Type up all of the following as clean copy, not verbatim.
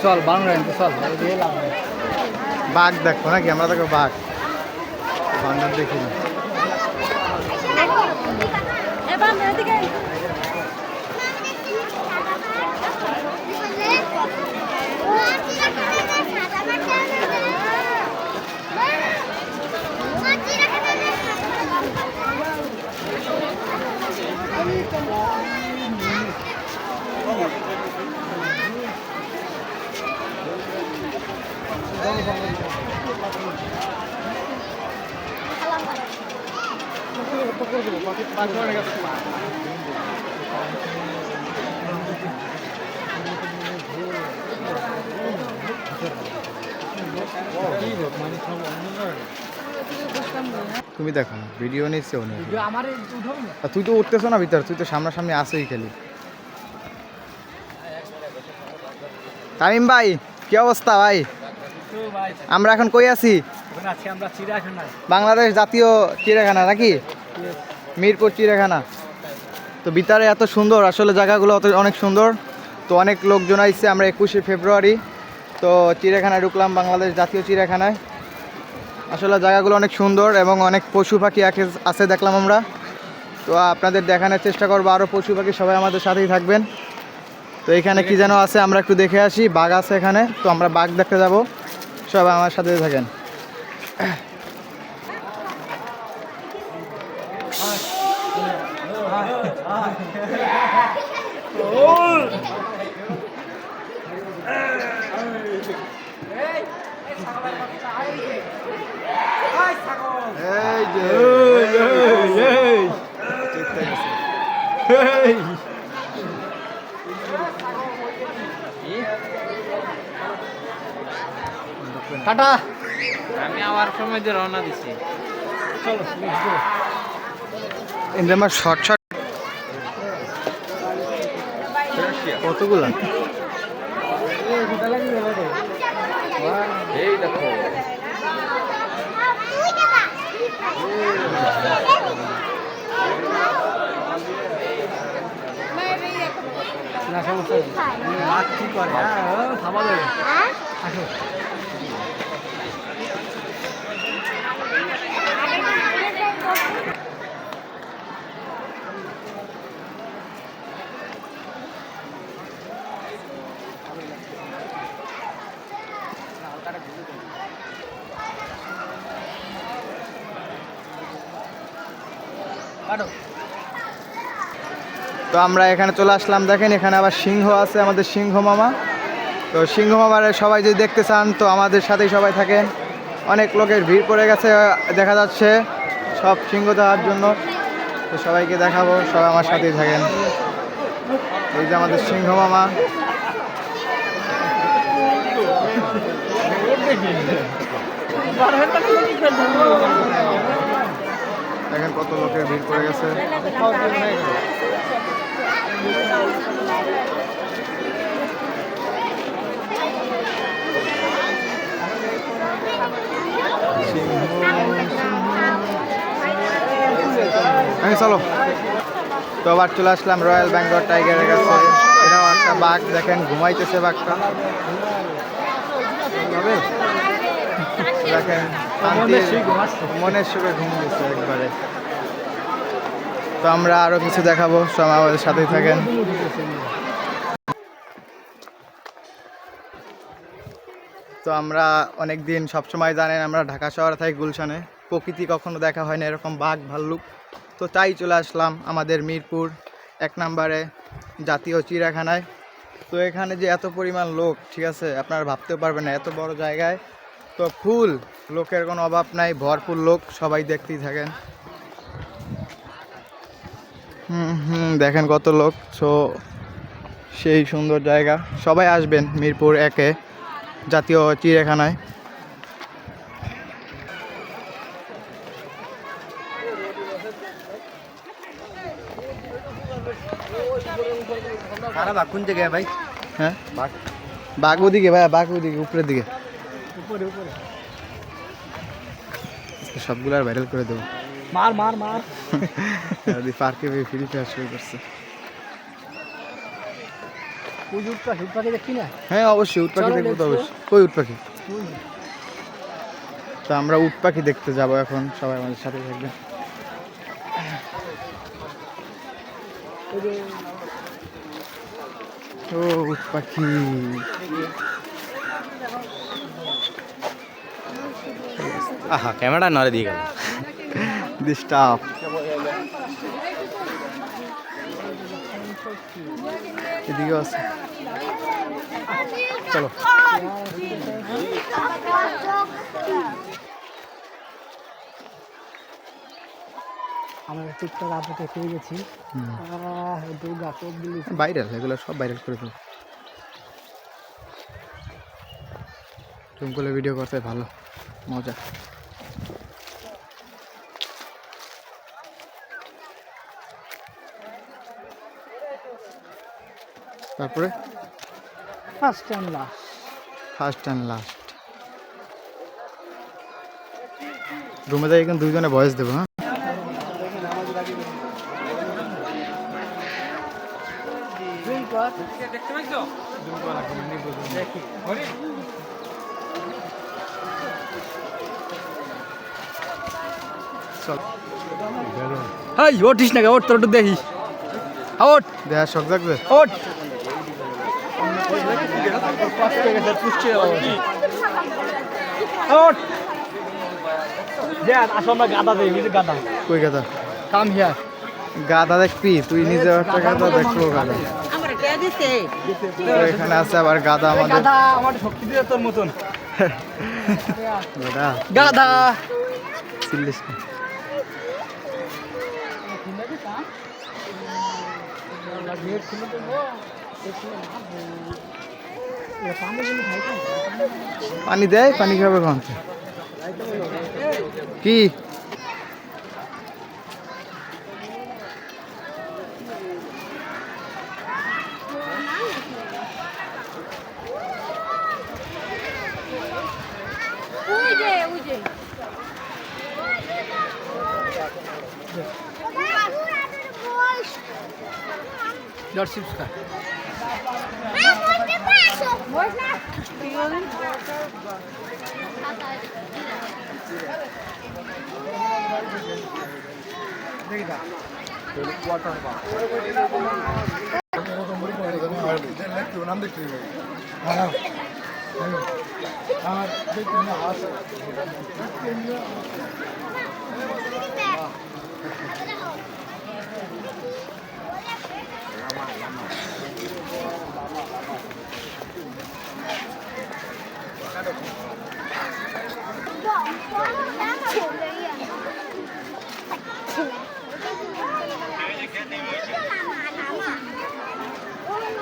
চল বাংলা চল বাঘ দেখো নাকি আমরা দেখো বাঘ বান্দর দেখি না তুমি দেখো না ভিডিও নিচ্ছে তুই তো উঠতেছো না ভিতর তুই তো সামনাসামনি আসোই খালি তামিম ভাই কি অবস্থা ভাই আমরা এখন কই আছি বাংলাদেশ জাতীয় চিড়িয়াখানা নাকি মিরপুর চিড়িয়াখানা তো ভিতরে এত সুন্দর আসলে জায়গাগুলো অনেক সুন্দর তো অনেক লোকজন আসছে আমরা 21শে ফেব্রুয়ারি তো চিড়িয়াখানায় ঢুকলাম বাংলাদেশ জাতীয় চিড়িয়াখানায় আসলে জায়গাগুলো অনেক সুন্দর এবং অনেক পশু পাখি আছে দেখলাম আমরা তো আপনাদের দেখানোর চেষ্টা করবো আরও পশু পাখি সবাই আমাদের সাথেই থাকবেন তো এখানে কি যেন আছে আমরা একটু দেখে আসি বাঘ আছে এখানে তো আমরা বাঘ দেখতে যাব সবাই আমার সাথে থাকেন টাটা আমি আবার সময় দিয়ে রওনা দিছি চলো আমার শর্ট শর্ট কতগুলা এই দেখো না সমস্যা বাদ কি করে থামা যাবে আসো তো আমরা এখানে চলে আসলাম দেখেন এখানে আবার সিংহ আছে আমাদের সিংহ মামা তো সিংহ মামার সবাই যদি দেখতে চান তো আমাদের সাথেই সবাই থাকেন অনেক লোকের ভিড় পড়ে গেছে দেখা যাচ্ছে সব সিংহ দেওয়ার জন্য। তো সবাইকে দেখাবো, সবাই আমার সাথেই থাকেন। এই যে আমাদের সিংহ মামা। দেখেন কত লোকের ভিড় পড়ে গেছে। চলো, তো আবার চলে আসলাম রয়্যাল বেঙ্গল টাইগারের কাছে। এটাও একটা বাঘ, দেখেন ঘুমাইতেছে বাঘটা। দেখেন মনের সুখে ঘুম দিচ্ছে একবারে। তো আমরা আরো কিছু দেখাবো, সব আমাদের সাথেই থাকেন। তো আমরা অনেক দিন সবসময় জানেন আমরা ঢাকা শহরে থাকি গুলশানে, প্রকৃতি কখনো দেখা হয় না এরকম বাঘ ভাল্লুক। তো তাই চলে আসলাম আমাদের মিরপুর 1 নম্বরে জাতীয় চিড়িয়াখানায়। তো এখানে যে এত পরিমাণ লোক, ঠিক আছে, আপনারা ভাবতেও পারবেন না এত বড় জায়গায়। তো ফুল লোকের কোনো অভাব নাই, ভরপুর লোক, সবাই দেখতেই থাকেন। দেখেন কত লোক। সো সেই সুন্দর জায়গা, সবাই আসবেন মিরপুর 1-এ জাতীয় চিড়িয়াখানায়। কোন জায়গায় ভাই? হ্যাঁ বাঘ ওদিকে ভাই, বাঘ ওদিকে উপরের দিকে। সবগুলো আর ভাইরাল করে দেবো। মার মার মার। পার্কে ফ্রি ফায়ার শুরু করছে। হ্যাঁ অবশ্যই উট পাখি দেখবো তো অবশ্যই। কই উট পাখি? তো আমরা উট পাখি দেখতে যাব এখন, সবাই আমাদের সাথে থাকবে। ও উট পাখি, আহা ক্যামেরা নড়ে দিয়ে গেল। ডিস্টার্ব। এদিকে আছে, চলো। আমরা টিকটক আপলোডে পেয়ে গেছি। ভাইরাল, এগুলো সব ভাইরাল করে ফেলো। জুম করে ভিডিও করতে ভালো মজা। তারপরে ফার্স্ট অ্যান্ড লাস্ট। রুমে যাই এখন দুইজনে ভয়েস দেবো। হ্যাঁ হাই ওঠিস না, ওঠ তোর একটু দেখি। ওঠ দেখা শখ থাকবে। ওঠ। ওঠ দেখ, আসো আমরা গাদা দেই, গাদা। কই গাদা? Come here. গাদা দেখবি তুই? নিজে একটা গাদা দেখবো। গাদা তো এখানে আছে আবার গাদা। আমাদের গাদা আমার শক্তি দিয়ে তোর মতন গাদা। গাদা চিল্লিস না। পানি দেয়, পানি খাবে কখন? কি subscribe.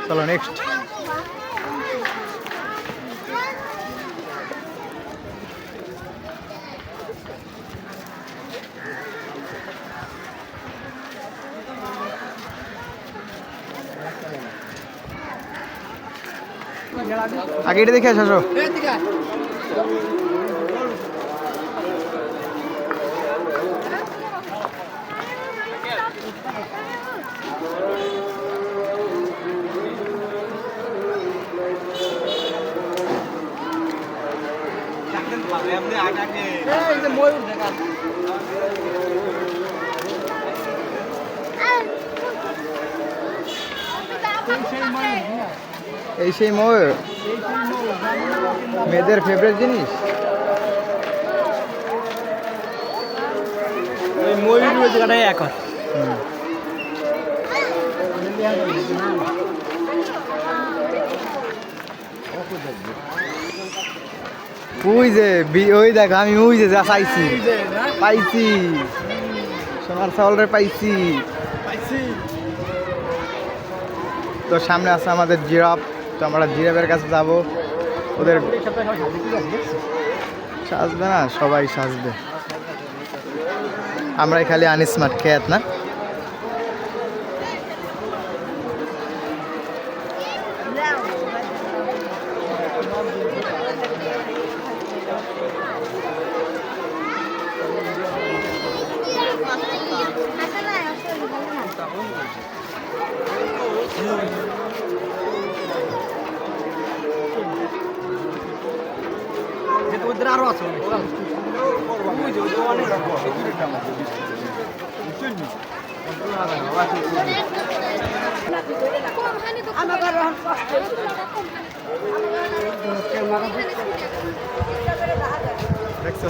চলো নেক্সট। আগে এটা দেখে আসো। এই সেই ময়ূর, মেয়েদের ফেভারিট জিনিস। ওই ময়ূর ওই জায়গাটাই এখন ওই যে ওই দেখ, আমি ওই যে যা চাইছি পাইছি, সোনার চাউলের পাইছি। তো সামনে আছে আমাদের জিরাফ, তো আমরা জিরাফের কাছে যাব। ওদের সাজবে না, সবাই সাজবে, আমরাই খালি আনস্মার্ট খেয়াত না। ওদের আরো আছে দেখছো?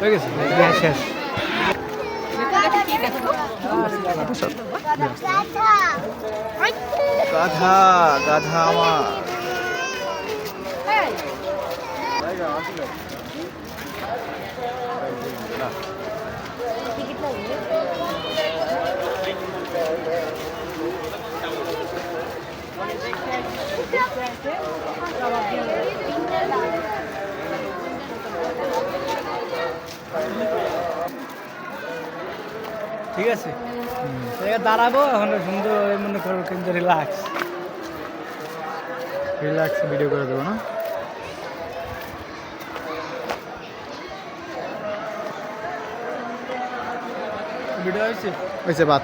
হয়ে গেছে শেষ। গাধা গাধা আমার। ঠিক আছে, দাঁড়াবো এখন সুন্দর মনে করো, কিন্তু রিল্যাক্স রিল্যাক্স ভিডিও করে দেবো না? ভিডিও হয়েছে হয়েছে বাদ।